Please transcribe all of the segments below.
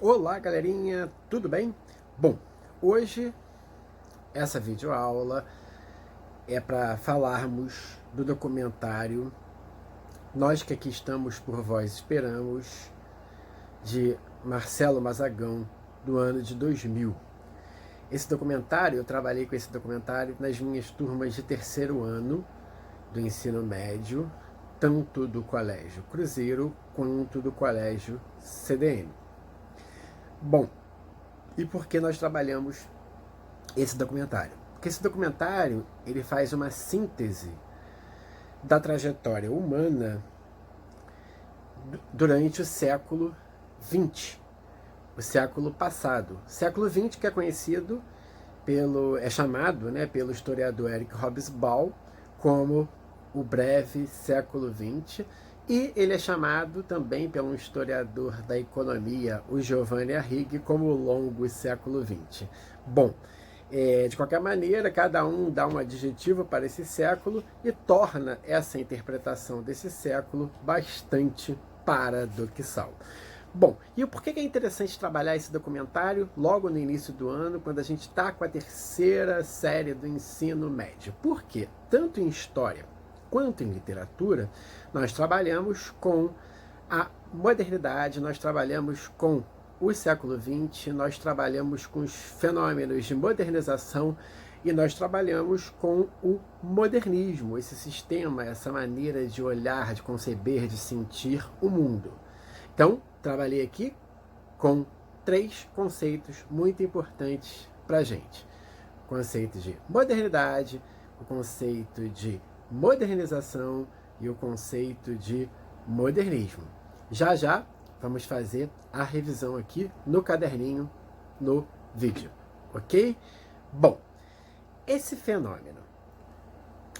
Olá, galerinha, tudo bem? Bom, hoje essa videoaula é para falarmos do documentário Nós que Aqui Estamos por Vós Esperamos, de Marcelo Mazagão, do ano de 2000. Esse documentário, eu trabalhei com esse documentário nas minhas turmas de terceiro ano do ensino médio, tanto do Colégio Cruzeiro quanto do Colégio CDM. Bom, e por que nós trabalhamos esse documentário? Porque esse documentário ele faz uma síntese da trajetória humana durante o século XX, o século passado. O século XX que é conhecido é chamado, pelo historiador Eric Hobsbawm como o breve século XX, e ele é chamado também pelo historiador da economia, o Giovanni Arrighi, como o longo século XX. Bom, de qualquer maneira, cada um dá um adjetivo para esse século e torna essa interpretação desse século bastante paradoxal. Bom, e por que é interessante trabalhar esse documentário logo no início do ano, quando a gente está com a terceira série do ensino médio? Porque, tanto em história quanto em literatura, nós trabalhamos com a modernidade, nós trabalhamos com o século XX, nós trabalhamos com os fenômenos de modernização e nós trabalhamos com o modernismo, esse sistema, essa maneira de olhar, de conceber, de sentir o mundo. Então, trabalhei aqui com 3 conceitos muito importantes para a gente. O conceito de modernidade, o conceito de modernização e o conceito de modernismo. Já já vamos fazer a revisão aqui no caderninho, no vídeo, ok? Bom, esse fenômeno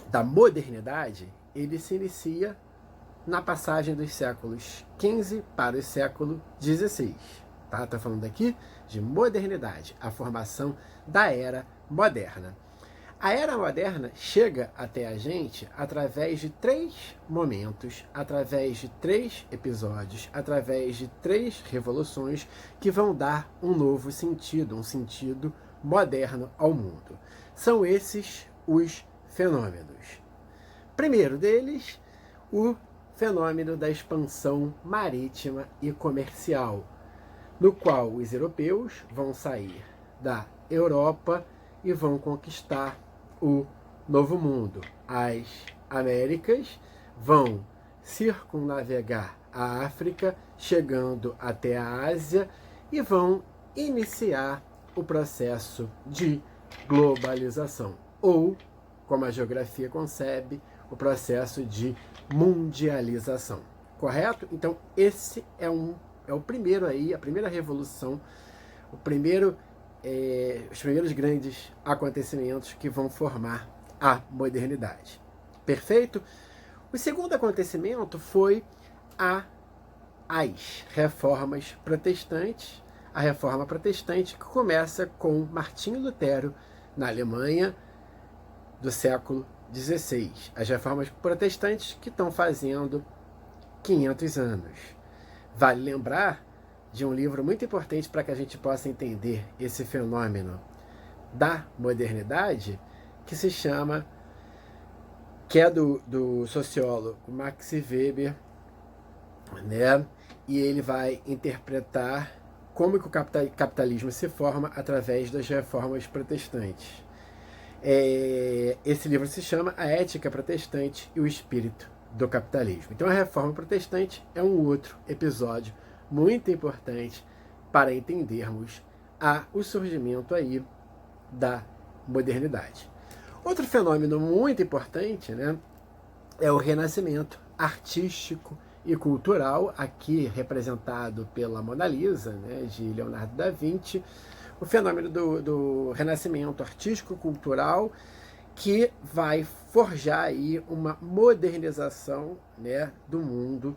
da modernidade, ele se inicia na passagem dos séculos XV para o século XVI. Tá? Estou falando aqui de modernidade, a formação da Era Moderna. A Era Moderna chega até a gente através de 3 momentos, através de 3 episódios, através de 3 revoluções que vão dar um novo sentido, um sentido moderno ao mundo. São esses os fenômenos. Primeiro deles, o fenômeno da expansão marítima e comercial, no qual os europeus vão sair da Europa e vão conquistar o Novo Mundo. As Américas vão circunnavegar a África, chegando até a Ásia, e vão iniciar o processo de globalização, ou, como a geografia concebe, o processo de mundialização. Correto? Então, esse é o primeiro aí, a primeira revolução, os primeiros grandes acontecimentos que vão formar a modernidade. Perfeito? O segundo acontecimento foi as reformas protestantes, a reforma protestante que começa com Martinho Lutero na Alemanha do século XVI. As reformas protestantes que estão fazendo 500 anos. Vale lembrar de um livro muito importante para que a gente possa entender esse fenômeno da modernidade, que é do sociólogo Max Weber, né? E ele vai interpretar como que o capitalismo se forma através das reformas protestantes. Esse livro se chama A Ética Protestante e o Espírito do Capitalismo. Então a reforma protestante é um outro episódio muito importante para entendermos o surgimento aí da modernidade. Outro fenômeno muito importante, né, é o renascimento artístico e cultural, aqui representado pela Mona Lisa, né, de Leonardo da Vinci, o fenômeno do renascimento artístico-cultural que vai forjar aí uma modernização, né, do mundo,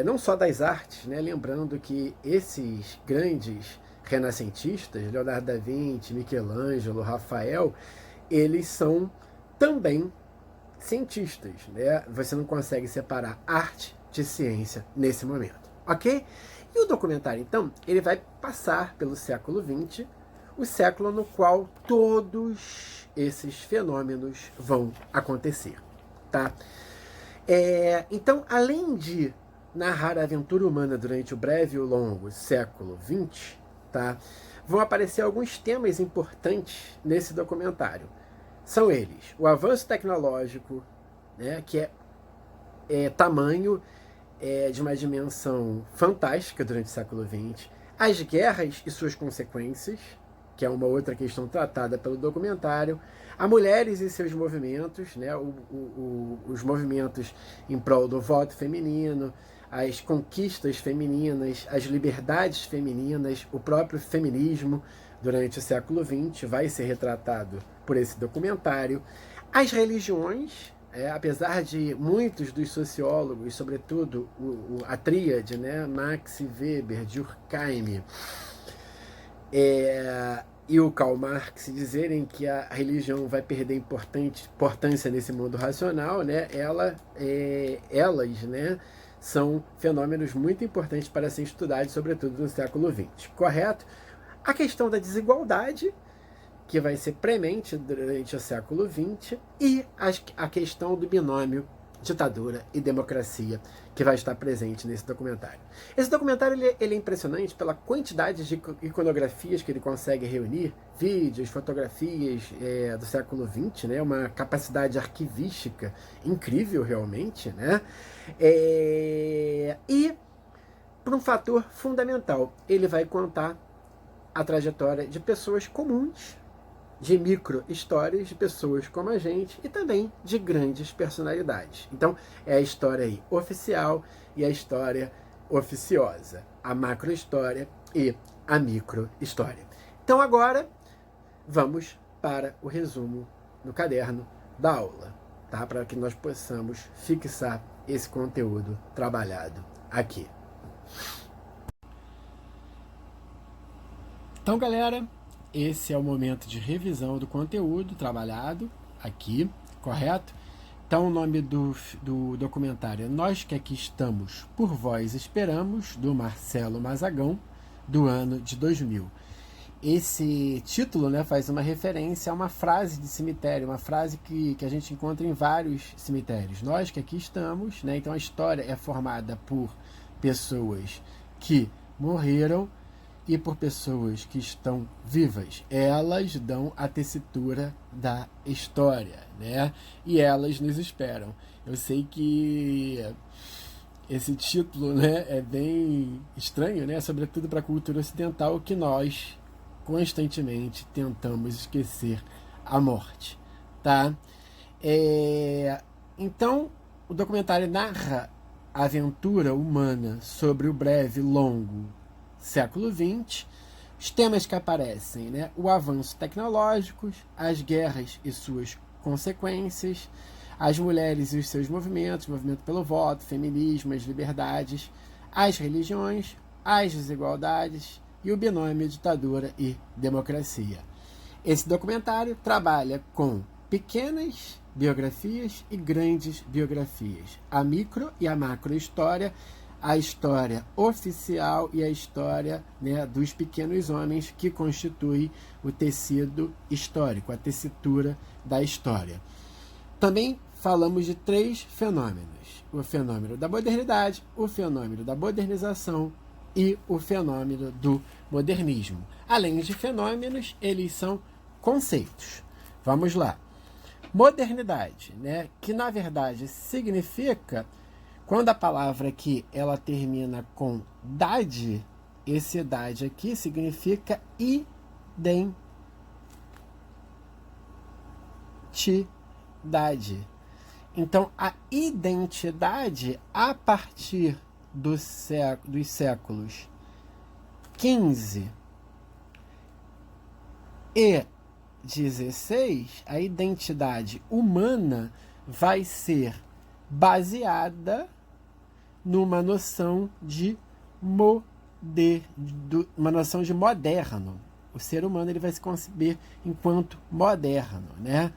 não só das artes, né, lembrando que esses grandes renascentistas, Leonardo da Vinci, Michelangelo, Rafael, eles são também cientistas, né? Você não consegue separar arte de ciência nesse momento, ok? E o documentário, então, ele vai passar pelo século XX, o século no qual todos esses fenômenos vão acontecer, tá? Então, além de narrar a aventura humana durante o breve e o longo século XX, tá? Vão aparecer alguns temas importantes nesse documentário. São eles: o avanço tecnológico, né, que é tamanho de uma dimensão fantástica durante o século XX, as guerras e suas consequências, que é uma outra questão tratada pelo documentário, a mulheres e seus movimentos, né, os movimentos em prol do voto feminino, as conquistas femininas, as liberdades femininas, o próprio feminismo durante o século XX vai ser retratado por esse documentário. As religiões, apesar de muitos dos sociólogos, sobretudo a tríade, né, Max Weber, Durkheim e o Karl Marx dizerem que a religião vai perder importância nesse mundo racional, né, elas, né, são fenômenos muito importantes para serem estudados, sobretudo no século XX, correto? A questão da desigualdade, que vai ser premente durante o século XX, e a questão do binômio ditadura e democracia, que vai estar presente nesse documentário. Esse documentário ele é impressionante pela quantidade de iconografias que ele consegue reunir, vídeos, fotografias do século XX, né? Uma capacidade arquivística incrível realmente, né? E por um fator fundamental, ele vai contar a trajetória de pessoas comuns, de micro-histórias de pessoas como a gente e também de grandes personalidades. Então, é a história aí oficial e a história oficiosa, a macro-história e a micro-história. Então, agora, vamos para o resumo no caderno da aula, tá? Para que nós possamos fixar esse conteúdo trabalhado aqui. Então, galera, esse é o momento de revisão do conteúdo trabalhado aqui, correto? Então, o nome do documentário é Nós que Aqui Estamos, Por Vós Esperamos, do Marcelo Mazagão, do ano de 2000. Esse título, né, faz uma referência a uma frase de cemitério, uma frase que a gente encontra em vários cemitérios. Nós que aqui estamos, né? Então a história é formada por pessoas que morreram e por pessoas que estão vivas. Elas dão a tessitura da história, né? E elas nos esperam. Eu sei que esse título, né, é bem estranho, né? Sobretudo para a cultura ocidental, que nós constantemente tentamos esquecer a morte, tá? Então, o documentário narra a aventura humana sobre o breve e longo século XX, os temas que aparecem, né? O avanço tecnológico, as guerras e suas consequências, as mulheres e os seus movimentos, movimento pelo voto, feminismo, as liberdades, as religiões, as desigualdades e o binômio ditadura e democracia. Esse documentário trabalha com pequenas biografias e grandes biografias, a micro e a macro história, a história oficial e a história, né, dos pequenos homens que constitui o tecido histórico, a tessitura da história. Também falamos de 3 fenômenos: o fenômeno da modernidade, o fenômeno da modernização e o fenômeno do modernismo. Além de fenômenos, eles são conceitos. Vamos lá. Modernidade, né, que na verdade significa, quando a palavra aqui ela termina com dade, esse dade aqui significa identidade. Então, a identidade, a partir dos séculos XV e XVI, a identidade humana vai ser baseada numa noção de uma noção de moderno. O ser humano ele vai se conceber enquanto moderno, né?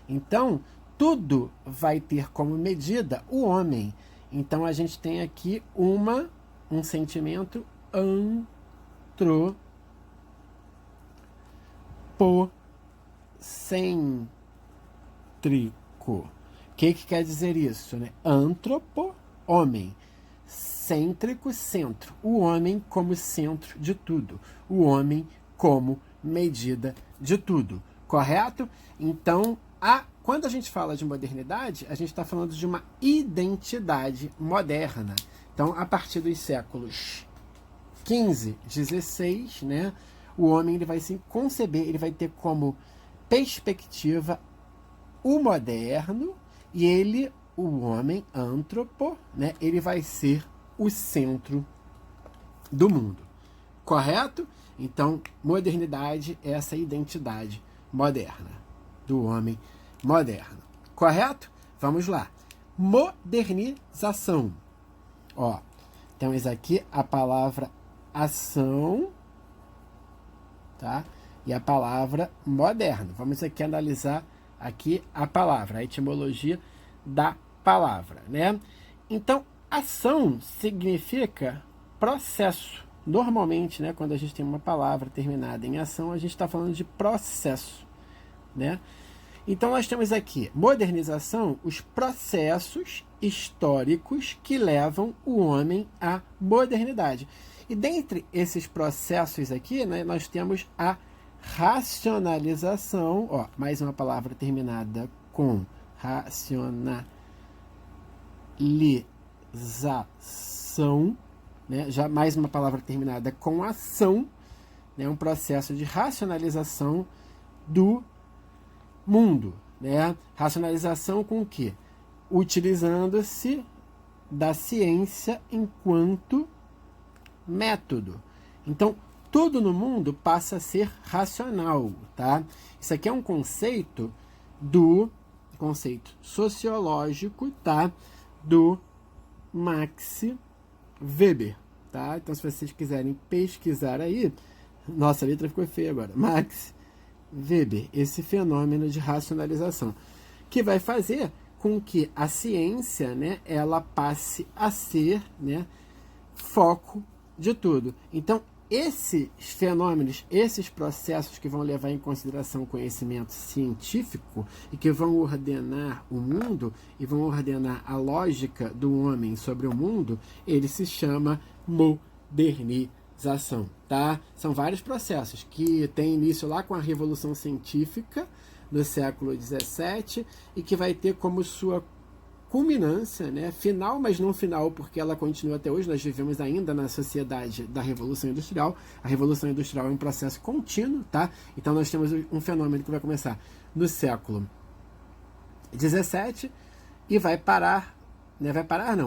Então, tudo vai ter como medida o homem. Então, a gente tem aqui um sentimento antropocêntrico. O que quer dizer isso, né? Antropo, homem. Cêntrico, centro. O homem como centro de tudo. O homem como medida de tudo. Correto? Então, quando a gente fala de modernidade, a gente está falando de uma identidade moderna. Então, a partir dos séculos XV, XVI, né, o homem ele vai se conceber, ele vai ter como perspectiva o moderno e ele, o homem, antropo, né, ele vai ser o centro do mundo. Correto? Então, modernidade é essa identidade moderna, do homem moderno. Correto? Vamos lá. Modernização. Ó, temos aqui a palavra ação, tá? E a palavra moderno. Vamos aqui analisar aqui a palavra, a etimologia da palavra, né? Então, ação significa processo. Normalmente, né, quando a gente tem uma palavra terminada em ação, a gente está falando de processo, né? Então, nós temos aqui, modernização, os processos históricos que levam o homem à modernidade. E dentre esses processos aqui, né, nós temos a racionalização, ó, mais uma palavra terminada com racionalização, né, já mais uma palavra terminada com ação, né, um processo de racionalização do mundo, né? Racionalização com o quê? Utilizando-se da ciência enquanto método. Então, tudo no mundo passa a ser racional, tá? Isso aqui é um conceito sociológico, tá? Do Max Weber, tá? Então, se vocês quiserem pesquisar aí, nossa, a letra ficou feia agora. Max Weber, esse fenômeno de racionalização, que vai fazer com que a ciência, né, ela passe a ser, né, foco de tudo. Então, esses fenômenos, esses processos que vão levar em consideração o conhecimento científico e que vão ordenar o mundo e vão ordenar a lógica do homem sobre o mundo, ele se chama modernização, tá? São vários processos que têm início lá com a Revolução Científica no século XVII e que vai ter como sua culminância, né, final, mas não final, porque ela continua até hoje. Nós vivemos ainda na sociedade da Revolução Industrial. A Revolução Industrial é um processo contínuo, tá? Então nós temos um fenômeno que vai começar no século XVII e vai parar, né,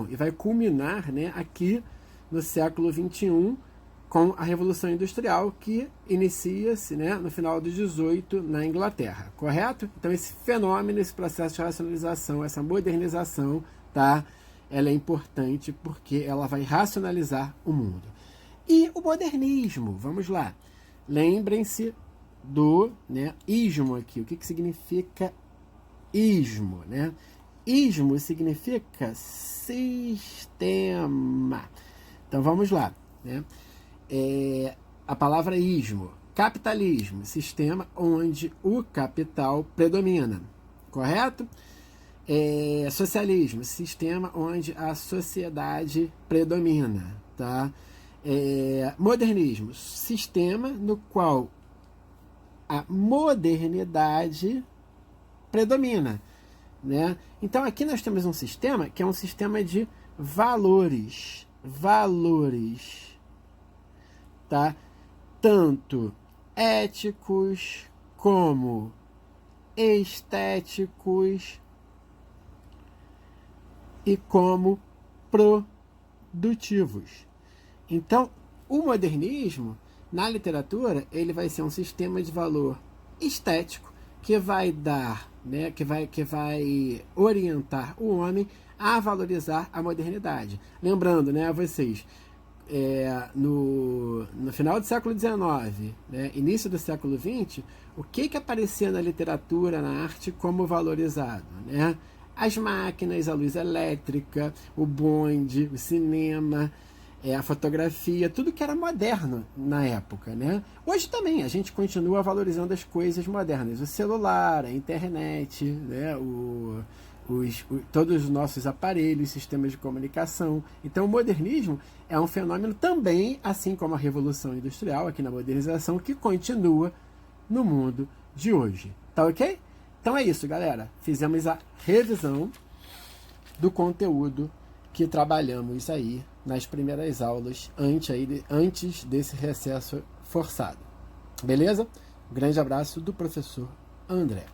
e vai culminar, né, aqui no século XXI com a Revolução Industrial, que inicia-se, né, no final do 18 na Inglaterra, correto? Então esse fenômeno, esse processo de racionalização, essa modernização, tá? Ela é importante porque ela vai racionalizar o mundo. E o modernismo, vamos lá. Lembrem-se do, né, ismo aqui. O que significa ismo, né? Ismo significa sistema. Então vamos lá, né? A palavra ismo, capitalismo, sistema onde o capital predomina, correto? Socialismo, sistema onde a sociedade predomina, tá? Modernismo, sistema no qual a modernidade predomina, né? Então aqui nós temos um sistema que é um sistema de valores, tá? Tanto éticos como estéticos e como produtivos. Então, o modernismo, na literatura, ele vai ser um sistema de valor estético que vai dar, né, que vai orientar o homem a valorizar a modernidade. Lembrando, né, a vocês, no final do século XIX, né, início do século XX, o que aparecia na literatura, na arte, como valorizado, né? As máquinas, a luz elétrica, o bonde, o cinema, a fotografia, tudo que era moderno na época, né? Hoje também a gente continua valorizando as coisas modernas, o celular, a internet, né? Todos os nossos aparelhos, sistemas de comunicação. Então o modernismo é um fenômeno também, assim como a Revolução Industrial, aqui na modernização, que continua no mundo de hoje. Tá ok? Então é isso, galera. Fizemos a revisão do conteúdo que trabalhamos aí nas primeiras aulas, antes desse recesso forçado. Beleza? Um grande abraço do professor André.